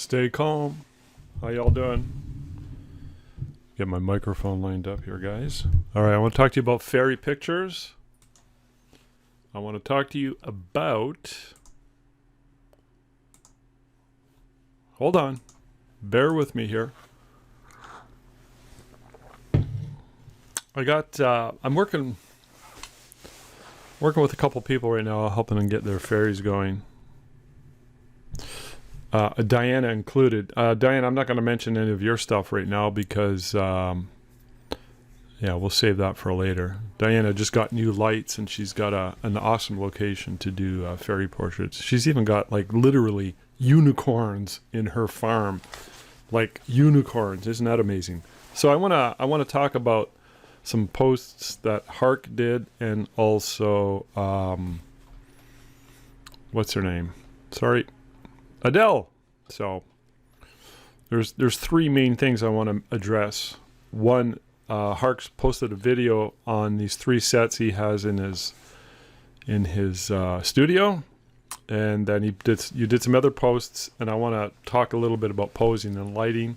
Stay calm. How y'all doing? Get my microphone lined up here, guys. All right, I want to talk to you about fairy pictures. I want to talk to you about... Hold on. Bear with me here. I'm working with a couple people right now, helping them get their fairies going. Diana included. Diana, I'm not going to mention any of your stuff right now because, we'll save that for later. Diana just got new lights and she's got an awesome location to do fairy portraits. She's even got literally unicorns in her farm, like unicorns. Isn't that amazing? So I want to talk about some posts that Hark did, and also what's her name? Sorry. Adele. So there's three main things I want to address. One, Hark's posted a video on these three sets he has in his studio, and then you did some other posts, and I want to talk a little bit about posing and lighting,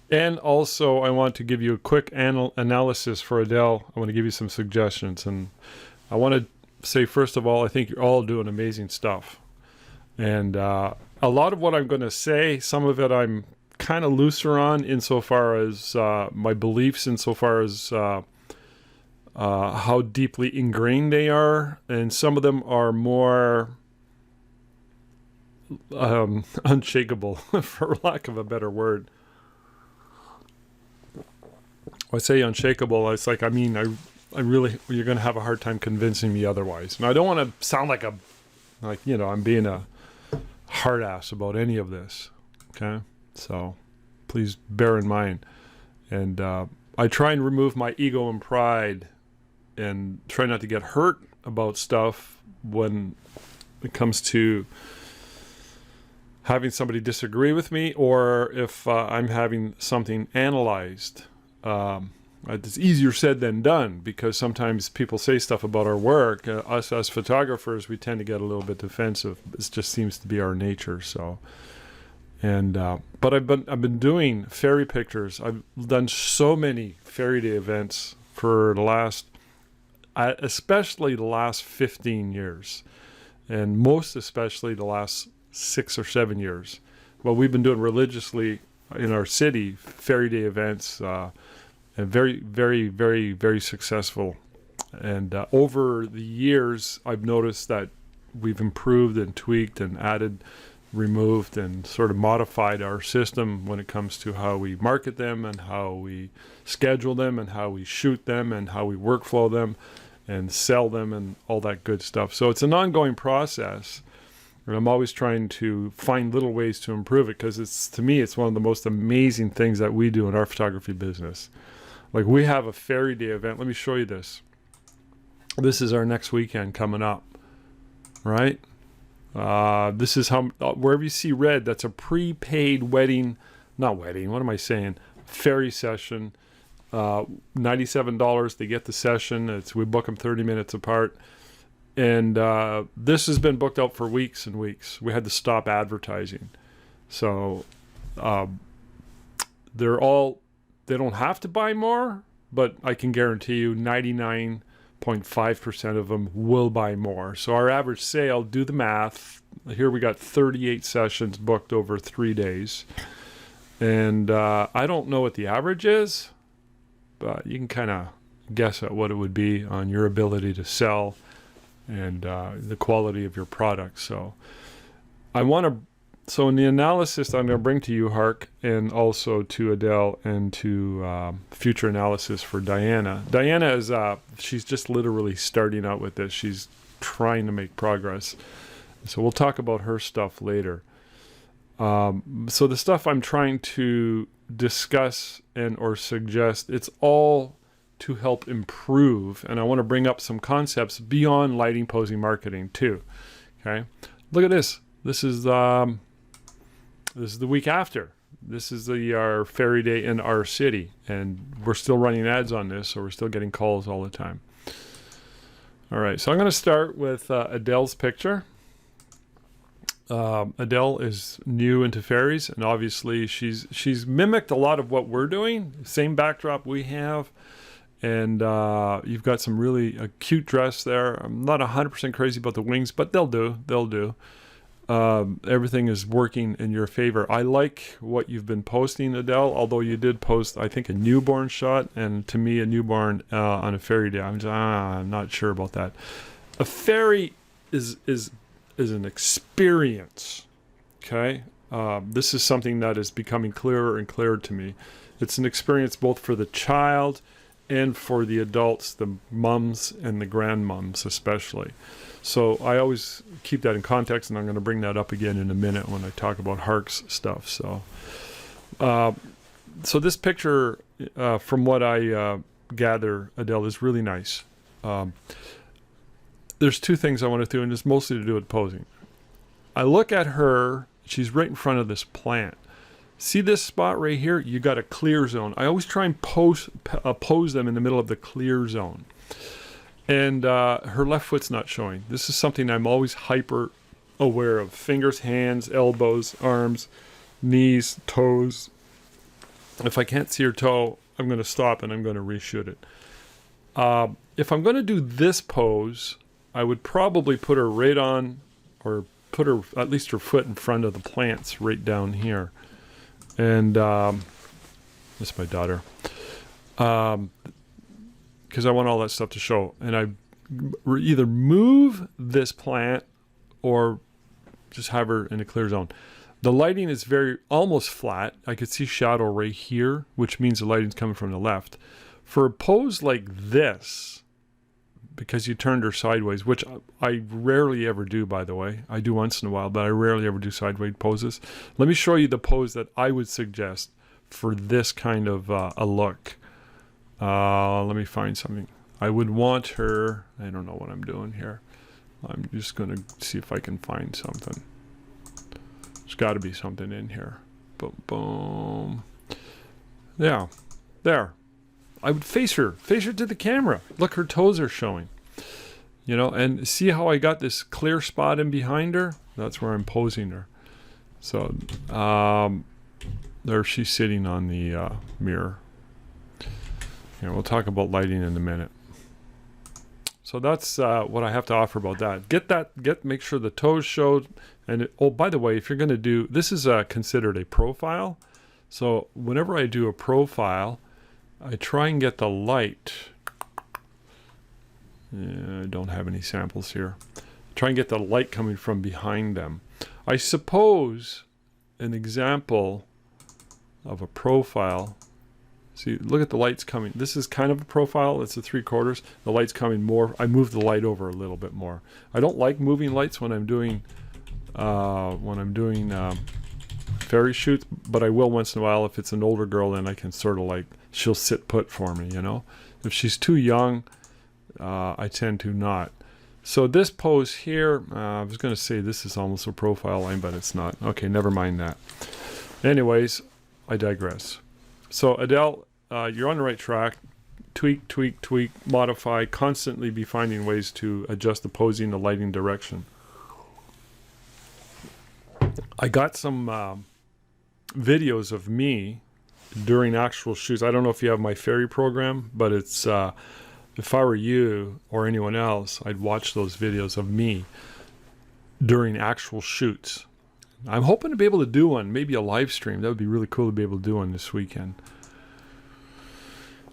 and also I want to give you a quick analysis for Adele. I want to give you some suggestions, and I want to say first of all, I think you're all doing amazing stuff, and a lot of what I'm going to say, some of it I'm kind of looser on insofar as my beliefs, insofar as how deeply ingrained they are, and some of them are more unshakable, for lack of a better word. When I say unshakable, it's like, I really, you're going to have a hard time convincing me otherwise. And I don't want to sound like I'm being a hard ass about any of this. Okay? So please bear in mind. And I try and remove my ego and pride and try not to get hurt about stuff when it comes to having somebody disagree with me, or if I'm having something analyzed. It's easier said than done, because sometimes people say stuff about our work. Us as photographers, we tend to get a little bit defensive. It just seems to be our nature. So, but I've been doing fairy pictures. I've done so many fairy day events for the last, especially the last 15 years, and most especially the last 6 or 7 years. Well, we've been doing religiously in our city fairy day events. And very, very, very, very successful. And over the years, I've noticed that we've improved and tweaked and added, removed, and sort of modified our system when it comes to how we market them and how we schedule them and how we shoot them and how we workflow them and sell them and all that good stuff. So it's an ongoing process. And I'm always trying to find little ways to improve it, because to me, it's one of the most amazing things that we do in our photography business. Like, we have a fairy day event. Let me show you this. This is our next weekend coming up, right? This is how, wherever you see red, that's a prepaid fairy session. $97, they get the session. We book them 30 minutes apart. And this has been booked out for weeks and weeks. We had to stop advertising. So they don't have to buy more, but I can guarantee you 99.5% of them will buy more. So our average sale, do the math. Here we got 38 sessions booked over 3 days. And I don't know what the average is, but you can kind of guess at what it would be on your ability to sell and the quality of your product. So in the analysis I'm going to bring to you, Hark, and also to Adele, and to future analysis for Diana. Diana is, she's just literally starting out with this. She's trying to make progress. So we'll talk about her stuff later. So the stuff I'm trying to discuss or suggest, it's all to help improve. And I want to bring up some concepts beyond lighting, posing, marketing too. Okay. Look at this. This is the week after. This is our fairy day in our city, and we're still running ads on this, so we're still getting calls all the time. All right, so I'm going to start with Adele's picture, Adele is new into fairies, and obviously she's mimicked a lot of what we're doing. Same backdrop we have, and you've got some really cute dress there. I'm not 100% crazy about the wings, but they'll do. They'll do. Everything is working in your favor. I like what you've been posting, Adele, although you did post, I think, a newborn shot, and to me, a newborn on a fairy day. I'm not sure about that. A fairy is an experience, okay? This is something that is becoming clearer and clearer to me. It's an experience both for the child and for the adults, the mums and the grandmoms especially. So I always keep that in context, and I'm going to bring that up again in a minute when I talk about Hark's stuff. So this picture, from what I gather, Adele, is really nice. There's two things I want to do, and it's mostly to do with posing. I look at her, she's right in front of this plant. See this spot right here? You got a clear zone. I always try and pose them in the middle of the clear zone. And her left foot's not showing. This is something I'm always hyper aware of. Fingers, hands, elbows, arms, knees, toes. If I can't see her toe, I'm going to stop and I'm going to reshoot it. If I'm going to do this pose, I would probably put her right on, or put her, at least her foot in front of the plants right down here. And this is my daughter. Because I want all that stuff to show. And I either move this plant or just have her in a clear zone. The lighting is almost flat. I could see shadow right here, which means the lighting's coming from the left. For a pose like this, because you turned her sideways, which I rarely ever do, by the way. I do once in a while, but I rarely ever do sideways poses. Let me show you the pose that I would suggest for this kind of a look. Let me find something. I would want her, I don't know what I'm doing here. I'm just going to see if I can find something. There's got to be something in here. Boom, boom. Yeah, there. I would face her to the camera. Look, her toes are showing. You know, and see how I got this clear spot in behind her? That's where I'm posing her. So, there she's sitting on the mirror. Yeah, we'll talk about lighting in a minute. So that's what I have to offer about that. Make sure the toes showed. And oh, by the way, if you're going to do, this is considered a profile. So whenever I do a profile, I try and get the light. Yeah, I don't have any samples here. Try and get the light coming from behind them. I suppose an example of a profile. See, look at the lights coming. This is kind of a profile. It's a 3/4. The light's coming more. I move the light over a little bit more. I don't like moving lights when I'm doing fairy shoots, but I will once in a while. If it's an older girl, then I can sort of like, she'll sit put for me, you know. If she's too young, I tend to not. So this pose here, I was going to say this is almost a profile line, but it's not. Okay, never mind that. Anyways, I digress. So Adele, you're on the right track. Tweak, tweak, tweak, modify, constantly be finding ways to adjust the posing, the lighting direction. I got some videos of me during actual shoots. I don't know if you have my fairy program, but it's if I were you or anyone else, I'd watch those videos of me during actual shoots. I'm hoping to be able to do one, maybe a live stream. That would be really cool to be able to do one this weekend.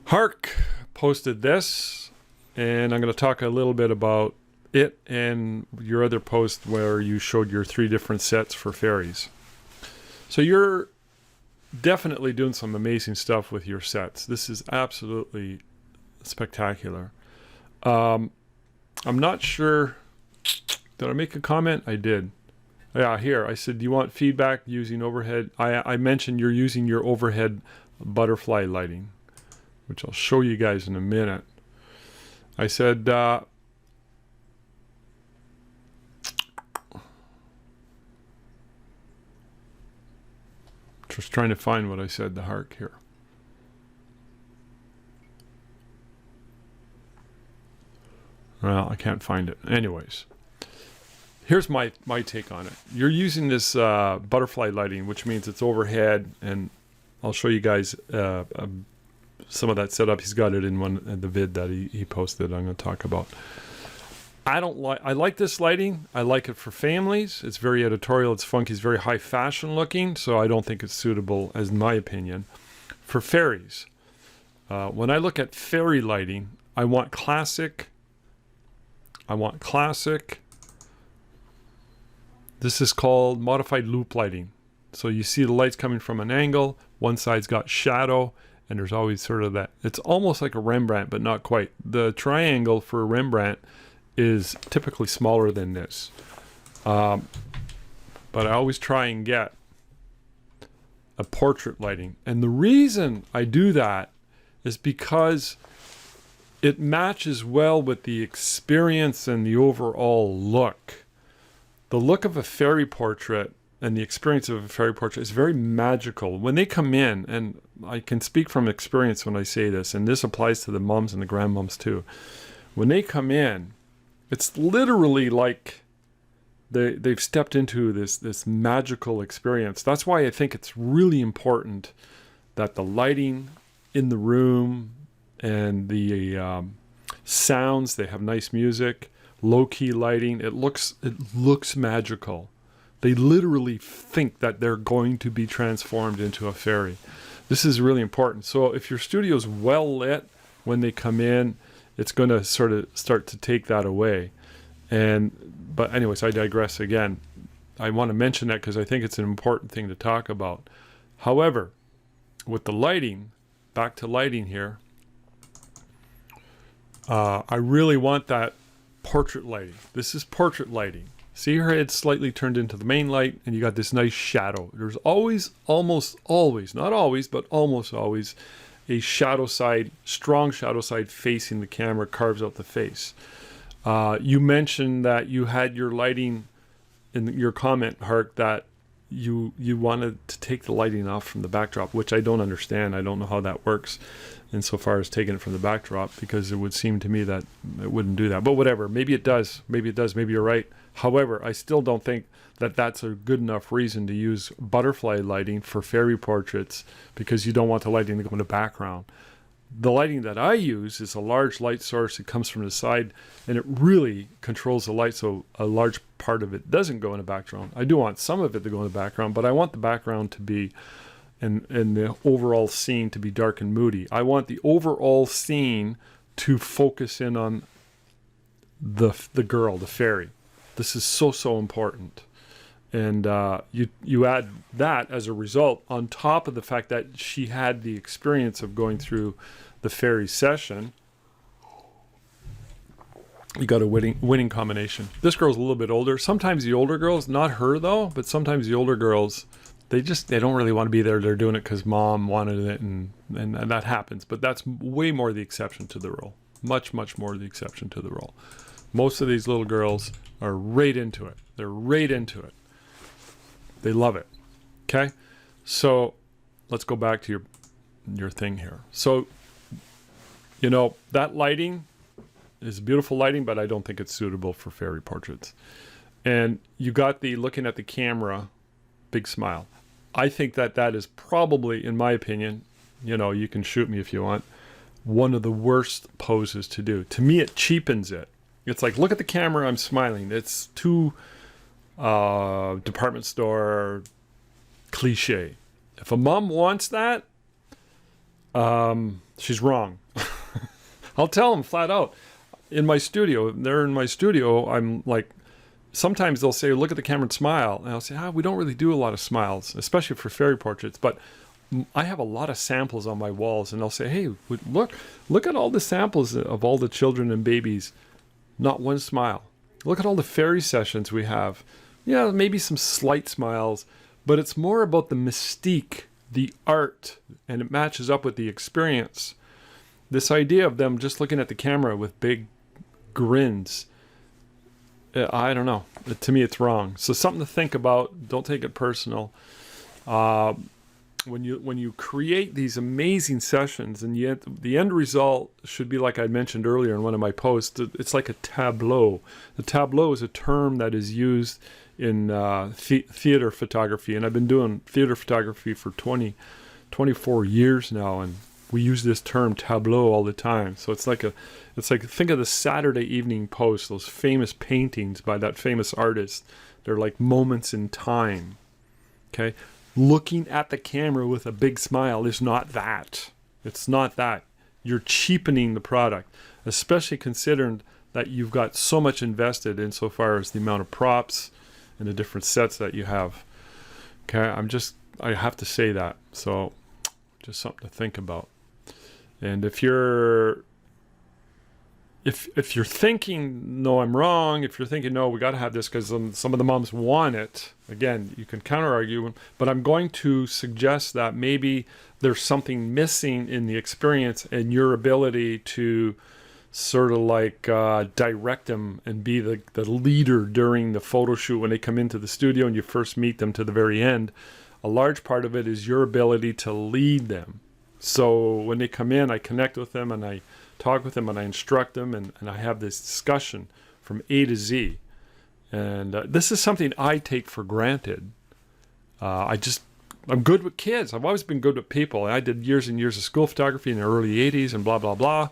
Hark posted this, and I'm going to talk a little bit about it and your other post where you showed your 3 different sets for fairies. So you're definitely doing some amazing stuff with your sets. This is absolutely spectacular. I'm not sure. Did I make a comment? I did. Yeah, here. I said, do you want feedback using overhead? I mentioned you're using your overhead butterfly lighting, which I'll show you guys in a minute. I said, just trying to find what I said to Hark here. Well, I can't find it. Anyways, Here's my take on it. You're using this butterfly lighting, which means it's overhead, and I'll show you guys some of that setup. He's got it in the vid that he posted. I'm going to talk about. I like this lighting. I like it for families. It's very editorial. It's funky. It's very high fashion looking. So I don't think it's suitable, as in my opinion, for fairies. When I look at fairy lighting, I want classic. This is called modified loop lighting. So you see the lights coming from an angle. One side's got shadow, and there's always sort of that. It's almost like a Rembrandt, but not quite. The triangle for a Rembrandt is typically smaller than this. But I always try and get a portrait lighting. And the reason I do that is because it matches well with the experience and the overall look. The look of a fairy portrait and the experience of a fairy portrait is very magical. When they come in, and I can speak from experience when I say this, and this applies to the mums and the grandmoms too. When they come in, it's literally like they've stepped into this magical experience. That's why I think it's really important that the lighting in the room and the sounds, they have nice music, low-key lighting. It looks magical. They literally think that they're going to be transformed into a fairy. This is really important. So if your studio's well lit when they come in, it's going to sort of start to take that away. But anyways, I digress again. I want to mention that because I think it's an important thing to talk about. However, with the lighting, back to lighting here, I really want that portrait lighting. This is portrait lighting. See her head slightly turned into the main light, and you got this nice shadow. There's always, almost always, not always, but almost always, a shadow side, strong shadow side facing the camera carves out the face. You mentioned that you had your lighting in your comment, Hark, that you wanted to take the lighting off from the backdrop, which I don't understand. I don't know how that works insofar as taking it from the backdrop, because it would seem to me that it wouldn't do that. But whatever, maybe it does. Maybe it does. Maybe you're right. However, I still don't think that that's a good enough reason to use butterfly lighting for fairy portraits, because you don't want the lighting to go in the background. The lighting that I use is a large light source. It comes from the side, and it really controls the light, so a large part of it doesn't go in the background. I do want some of it to go in the background, but I want the background to be, and the overall scene to be dark and moody. I want the overall scene to focus in on the girl, the fairy. This is so important. And you add that as a result on top of the fact that she had the experience of going through the fairy session. You got a winning combination. This girl's a little bit older. Sometimes the older girls, not her though, but sometimes the older girls, they don't really want to be there. They're doing it because mom wanted it, and that happens. But that's way more the exception to the rule. Much more the exception to the rule. Most of these little girls are right into it. They're right into it. They love it. Okay? So let's go back to your thing here. So, that lighting is beautiful lighting, but I don't think it's suitable for fairy portraits. And you got the looking at the camera, big smile. I think that is probably, in my opinion, you can shoot me if you want, one of the worst poses to do. To me, it cheapens it. It's like, look at the camera, I'm smiling. It's too department store cliche. If a mom wants that, she's wrong. I'll tell them flat out. They're in my studio, I'm like, sometimes they'll say, look at the camera and smile. And I'll say, we don't really do a lot of smiles, especially for fairy portraits. But I have a lot of samples on my walls, and I'll say, hey, look at all the samples of all the children and babies. Not one smile. Look at all the fairy sessions we have. Yeah, maybe some slight smiles, but it's more about the mystique, the art, and it matches up with the experience. This idea of them just looking at the camera with big grins, I don't know. To me, it's wrong. So something to think about. Don't take it personal. when you create these amazing sessions, and yet the end result should be like I mentioned earlier in one of my posts. It's like a tableau. The tableau is a term that is used in theater photography, and I've been doing theater photography for 24 years now, and we use this term tableau all the time. So it's like think of the Saturday Evening Post, those famous paintings by that famous artist. They're like moments in time. Okay? Looking at the camera with a big smile is not that. It's not that. You're cheapening the product, especially considering that you've got so much invested insofar as the amount of props and the different sets that you have. Okay, I have to say that. So just something to think about. And if you're thinking, no, I'm wrong, if you're thinking, no, we got to have this because some of the moms want it, again, you can counter-argue, but I'm going to suggest that maybe there's something missing in the experience and your ability to sort of like direct them and be the leader during the photo shoot when they come into the studio and you first meet them to the very end. A large part of it is your ability to lead them. So when they come in, I connect with them and I talk with them and I instruct them and I have this discussion from A to Z. And this is something I take for granted. I'm good with kids. I've always been good with people. I did years and years of school photography in the early 80s and blah, blah, blah.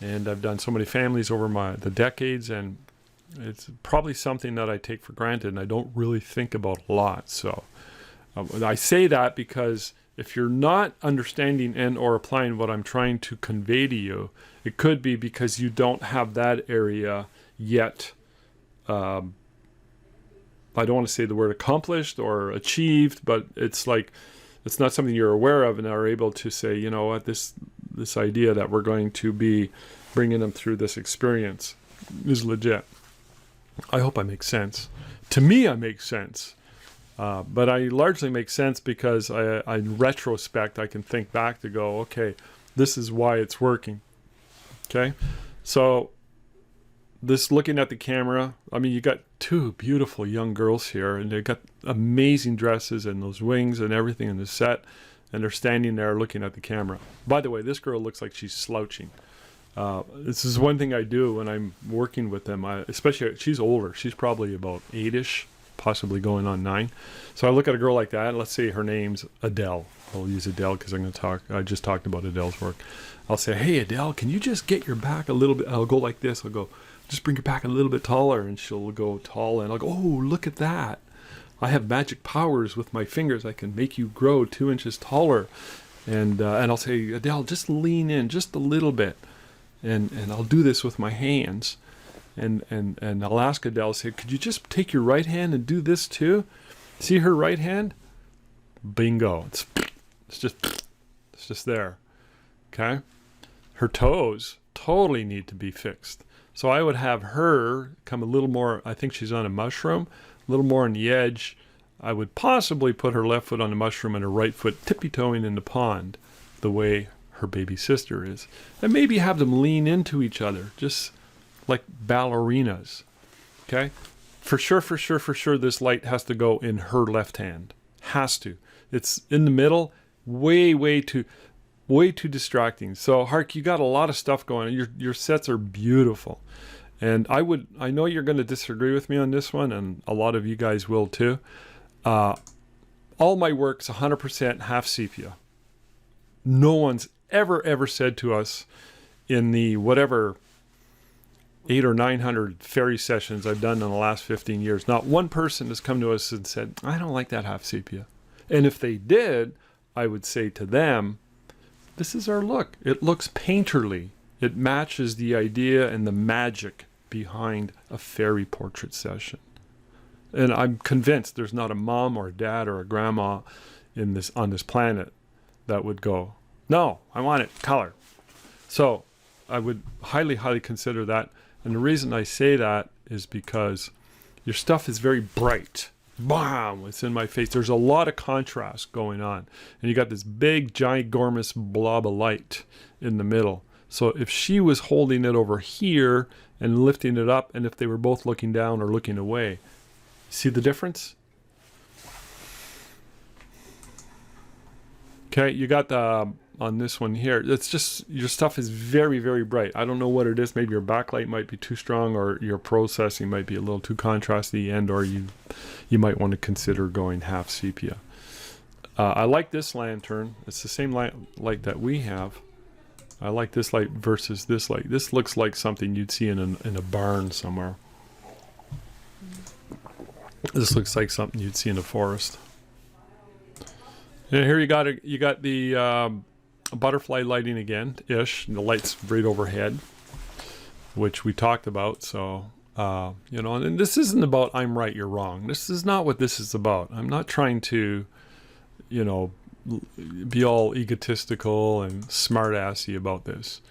And I've done so many families over the decades, and it's probably something that I take for granted and I don't really think about a lot. So I say that because if you're not understanding and or applying what I'm trying to convey to you, it could be because you don't have that area yet. I don't want to say the word accomplished or achieved, but it's like it's not something you're aware of and are able to say, you know what, this idea that we're going to be bringing them through this experience is legit. I hope I make sense. To me, I make sense. But I largely make sense because in retrospect, I can think back to go, okay, this is why it's working. Okay? So this looking at the camera, I mean, you got two beautiful young girls here, and they've got amazing dresses and those wings and everything in the set, and they're standing there looking at the camera. By the way, this girl looks like she's slouching. This is one thing I do when I'm working with them, especially, she's older. She's probably about 8-ish. Possibly going on 9. So I look at a girl like that, let's say her name's Adele. I'll use Adele because I just talked about Adele's work. I'll say, hey Adele, can you just get your back a little bit? I'll go like this. I'll go, just bring your back a little bit taller, and she'll go tall, and I'll go, oh, look at that. I have magic powers with my fingers. I can make you grow 2 inches taller. And I'll say, Adele, just lean in just a little bit. And I'll do this with my hands. And I'll ask Adele, say, could you just take your right hand and do this too? See her right hand? Bingo. It's just there. Okay? Her toes totally need to be fixed. So I would have her come a little more, I think she's on a mushroom, a little more on the edge. I would possibly put her left foot on the mushroom and her right foot tippy-toeing in the pond the way her baby sister is. And maybe have them lean into each other, just like ballerinas. Okay? For sure, this light has to go in her left hand. Has to. It's in the middle, way too distracting. So, Hark, you got a lot of stuff going on. Your sets are beautiful. And I know you're going to disagree with me on this one, and a lot of you guys will too. All my work's 100% half sepia. No one's ever said to us in the whatever 800 or 900 fairy sessions I've done in the last 15 years, not one person has come to us and said, I don't like that half sepia. And if they did, I would say to them, this is our look. It looks painterly. It matches the idea and the magic behind a fairy portrait session. And I'm convinced there's not a mom or a dad or a grandma on this planet that would go, no, I want it color. So I would highly consider that. And the reason I say that is because your stuff is very bright. Bam! It's in my face. There's a lot of contrast going on. And you got this big, ginormous blob of light in the middle. So if she was holding it over here and lifting it up, and if they were both looking down or looking away, see the difference? Okay, you got the on this one here. It's just your stuff is very, very bright. I don't know what it is. Maybe your backlight might be too strong, or your processing might be a little too contrasty, and or you might want to consider going half sepia. I like this lantern. It's the same light that we have. I like this light versus this light. This looks like something you'd see in a barn somewhere. This looks like something you'd see in a forest. And here you got the butterfly lighting again, ish. The light's right overhead, which we talked about. So, you know, and this isn't about I'm right, you're wrong. This is not what this is about. I'm not trying to, you know, be all egotistical and smart-assy about this.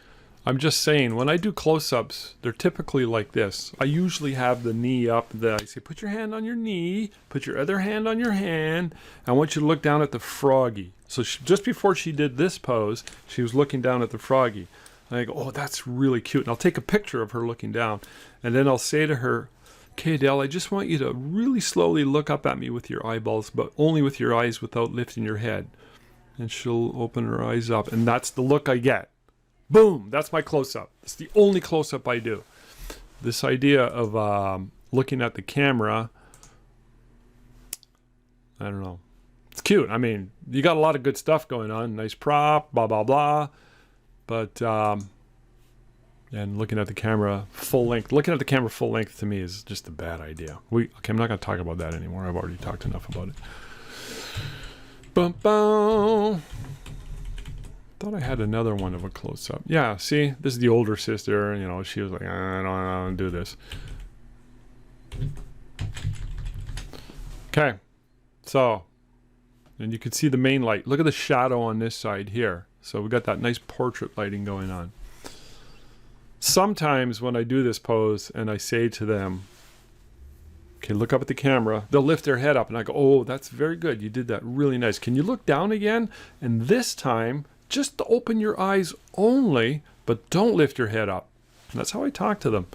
I'm just saying, when I do close-ups, they're typically like this. I usually have the knee up. I say, put your hand on your knee, put your other hand on your hand. I want you to look down at the froggy. So just before she did this pose, she was looking down at the froggy. And I go, oh, that's really cute. And I'll take a picture of her looking down. And then I'll say to her, okay, Adele, I just want you to really slowly look up at me with your eyeballs, but only with your eyes without lifting your head. And she'll open her eyes up. And that's the look I get. Boom, that's my close-up. It's the only close-up I do. This idea of looking at the camera, I don't know. It's cute. I mean, you got a lot of good stuff going on. Nice prop, blah, blah, blah. But, and looking at the camera full length. Looking at the camera full length to me is just a bad idea. Okay, I'm not going to talk about that anymore. I've already talked enough about it. Bum, bum. Thought I had another one of a close-up. Yeah, see? This is the older sister. You know, she was like, I don't do this. Okay. So, and you can see the main light. Look at the shadow on this side here. So we got that nice portrait lighting going on. Sometimes when I do this pose and I say to them, okay, look up at the camera, they'll lift their head up and I go, oh, that's very good. You did that really nice. Can you look down again? And this time, just open your eyes only, but don't lift your head up. And that's how I talk to them.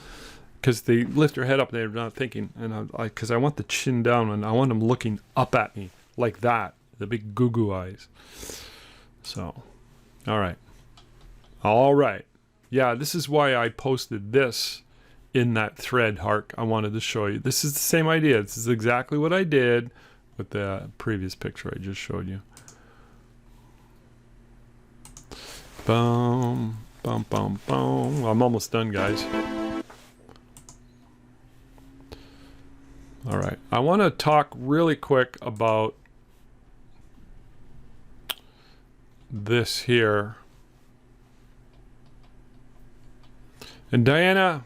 Because they lift their head up and they're not thinking. And because I want the chin down and I want them looking up at me like that. The big goo-goo eyes. So, all right. All right. Yeah, this is why I posted this in that thread, Hark. I wanted to show you. This is the same idea. This is exactly what I did with the previous picture I just showed you. Boom, boom, boom, boom. Well, I'm almost done, guys. All right. I want to talk really quick about this here. And Diana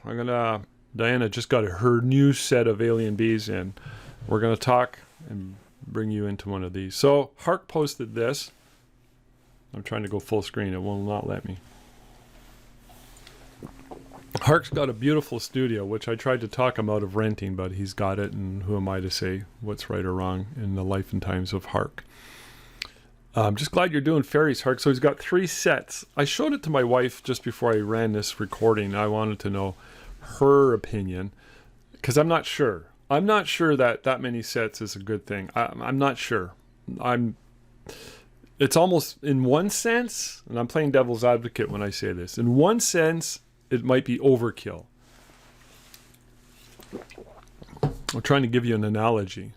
just got her new set of alien bees in. We're going to talk and bring you into one of these. So, Hark posted this. I'm trying to go full screen. It will not let me. Hark's got a beautiful studio, which I tried to talk him out of renting, but he's got it, and who am I to say what's right or wrong in the life and times of Hark. I'm just glad you're doing fairies, Hark. So he's got 3 sets. I showed it to my wife just before I ran this recording. I wanted to know her opinion, because I'm not sure. I'm not sure that many sets is a good thing. I'm not sure. It's almost, in one sense, and I'm playing devil's advocate when I say this, in one sense, it might be overkill. I'm trying to give you an analogy.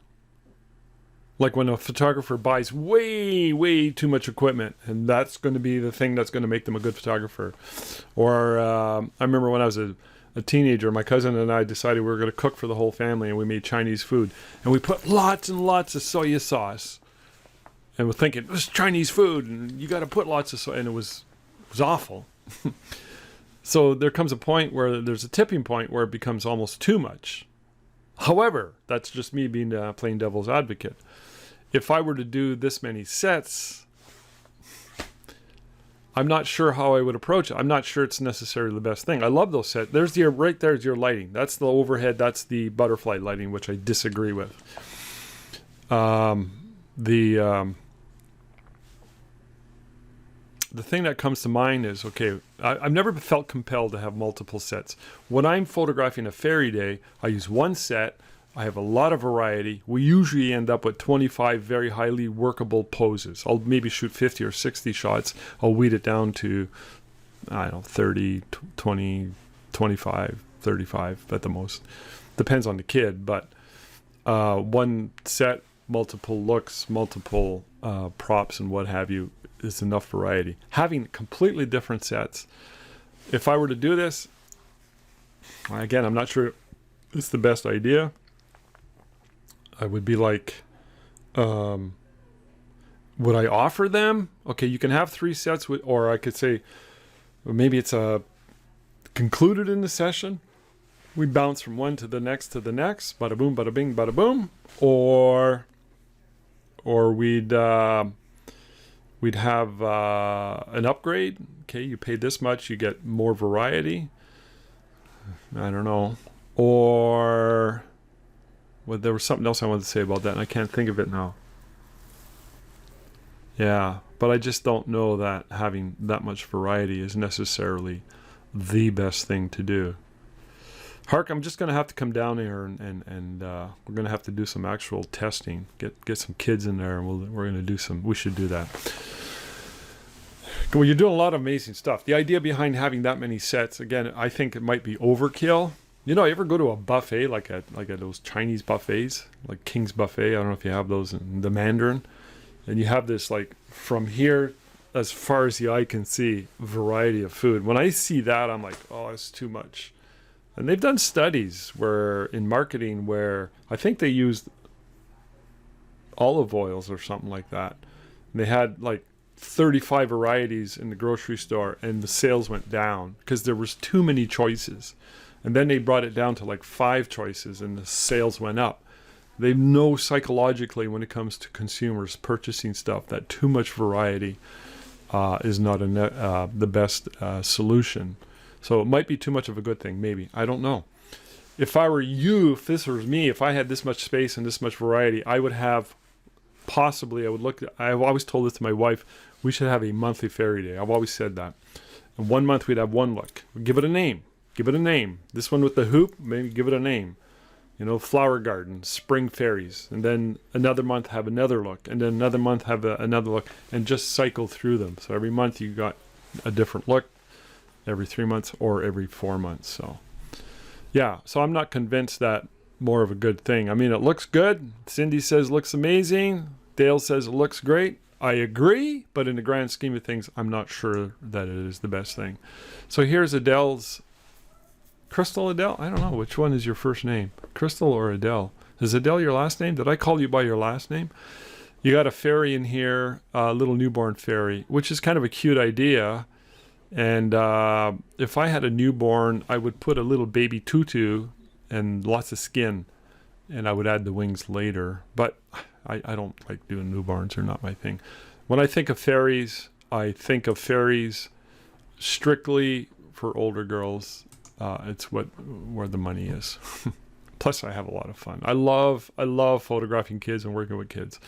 Like when a photographer buys way, way too much equipment, and that's going to be the thing that's going to make them a good photographer. Or I remember when I was a teenager, my cousin and I decided we were going to cook for the whole family, and we made Chinese food. And we put lots and lots of soy sauce. And we're thinking, this is Chinese food, and you got to put lots of soy. And it was awful. So there comes a point where there's a tipping point where it becomes almost too much. However, that's just me being playing devil's advocate. If I were to do this many sets, I'm not sure how I would approach it. I'm not sure it's necessarily the best thing. I love those sets. Right there's your lighting. That's the overhead. That's the butterfly lighting, which I disagree with. The thing that comes to mind is, okay, I've never felt compelled to have multiple sets. When I'm photographing a fairy day, I use one set. I have a lot of variety. We usually end up with 25 very highly workable poses. I'll maybe shoot 50 or 60 shots. I'll weed it down to, I don't know, 30, 20, 25, 35 at the most. Depends on the kid, but one set, multiple looks, multiple props and what have you is enough variety. Having completely different sets. If I were to do this, again, I'm not sure it's the best idea. I would be like, would I offer them? Okay, you can have 3 sets, or I could say, maybe it's concluded in the session. We bounce from one to the next, bada boom, bada bing, bada boom, or we'd have an upgrade. Okay, you pay this much, you get more variety. I don't know, or. Well, there was something else I wanted to say about that, and I can't think of it now. Yeah, but I just don't know that having that much variety is necessarily the best thing to do. Hark, I'm just going to have to come down here and we're going to have to do some actual testing. Get some kids in there, and we're going to do some. We should do that. Well, you're doing a lot of amazing stuff. The idea behind having that many sets, again, I think it might be overkill. You know, you ever go to a buffet like at those Chinese buffets, like King's Buffet? I don't know if you have those in the Mandarin, and you have this like from here as far as the eye can see variety of food. When I see that, I'm like, oh, it's too much. And they've done studies where in marketing where I think they used olive oils or something like that. And they had like 35 varieties in the grocery store, and the sales went down because there was too many choices. And then they brought it down to like 5 choices, and the sales went up. They know psychologically when it comes to consumers purchasing stuff that too much variety is not the best solution. So it might be too much of a good thing, maybe. I don't know. If I were you, if this was me, if I had this much space and this much variety, I would have possibly, I've always told this to my wife, we should have a monthly fairy day. I've always said that. And 1 month we'd have one look. We'd give it a name. Give it a name. This one with the hoop, maybe give it a name. You know, flower garden, spring fairies. And then another month have another look. And then another month have another look. And just cycle through them. So every month you got a different look. Every 3 months or every 4 months. So, yeah. So I'm not convinced that more of a good thing. I mean, it looks good. Cindy says it looks amazing. Dale says it looks great. I agree. But in the grand scheme of things, I'm not sure that it is the best thing. So here's Adele's... Crystal Adele? I don't know. Which one is your first name? Crystal or Adele? Is Adele your last name? Did I call you by your last name? You got a fairy in here, a little newborn fairy, which is kind of a cute idea. And if I had a newborn, I would put a little baby tutu and lots of skin, and I would add the wings later. But I don't like doing newborns. They're not my thing. When I think of fairies, I think of fairies strictly for older girls. It's where the money is. Plus, I have a lot of fun. I love photographing kids and working with kids.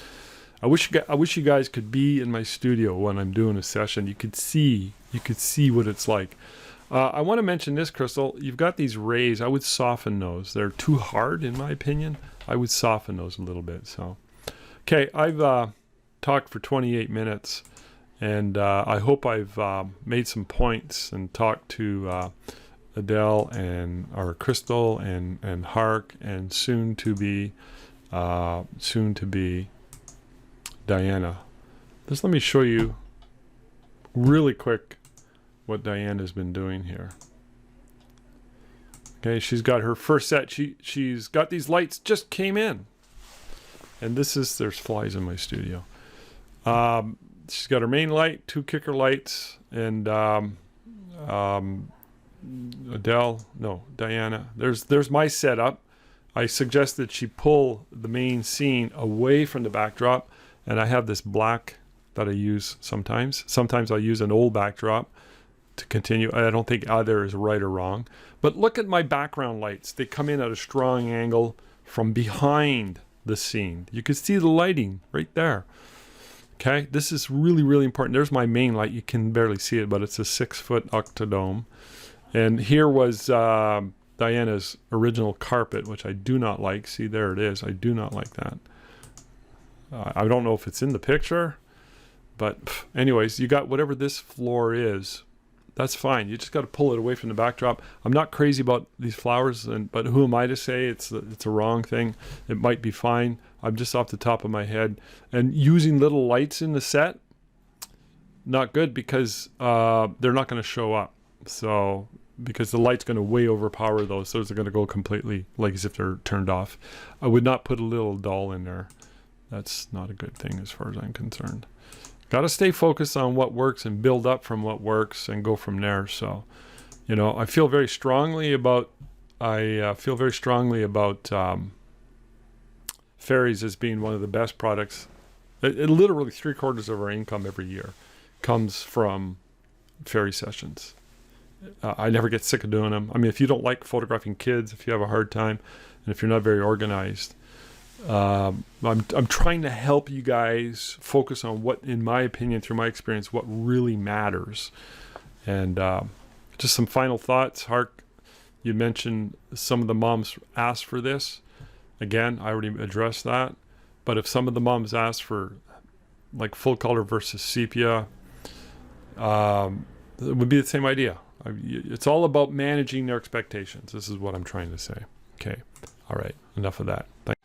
I wish you guys could be in my studio when I'm doing a session. You could see what it's like. I want to mention this, Crystal. You've got these rays. I would soften those. They're too hard, in my opinion. I would soften those a little bit. So, okay, I've talked for 28 minutes, and I hope I've made some points and talked to Adele and or Crystal and Hark and soon to be Diana. Just let me show you really quick what Diana's been doing here. Okay, she's got her first set. She's got these lights just came in, and there's flies in my studio. She's got her main light, 2 kicker lights, and Diana. There's my setup. I suggested she pull the main scene away from the backdrop, and I have this black that I use sometimes. Sometimes I use an old backdrop to continue. I don't think either is right or wrong. But look at my background lights. They come in at a strong angle from behind the scene. You can see the lighting right there. Okay, this is really, really important. There's my main light. You can barely see it, but it's a 6-foot octodome. And here was the Diana's original carpet, which I do not like. See, there it is. I do not like that. I don't know if it's in the picture, but anyways, you got whatever this floor is. That's fine. You just got to pull it away from the backdrop. I'm not crazy about these flowers, but who am I to say it's a wrong thing? It might be fine. I'm just off the top of my head. And using little lights in the set, not good, because they're not going to show up. So because the light's going to way overpower those. Those are going to go completely like as if they're turned off. I would not put a little doll in there. That's not a good thing as far as I'm concerned. Got to stay focused on what works and build up from what works and go from there. So, you know, I feel very strongly about fairies as being one of the best products. It literally 3/4 of our income every year comes from fairy sessions. I never get sick of doing them. I mean, if you don't like photographing kids, if you have a hard time, and if you're not very organized, I'm trying to help you guys focus on what, in my opinion, through my experience, what really matters. And just some final thoughts. Hark, you mentioned some of the moms asked for this. Again, I already addressed that. But if some of the moms ask for like full color versus sepia, it would be the same idea. It's all about managing their expectations. This is what I'm trying to say. Okay. All right. Enough of that. Thanks.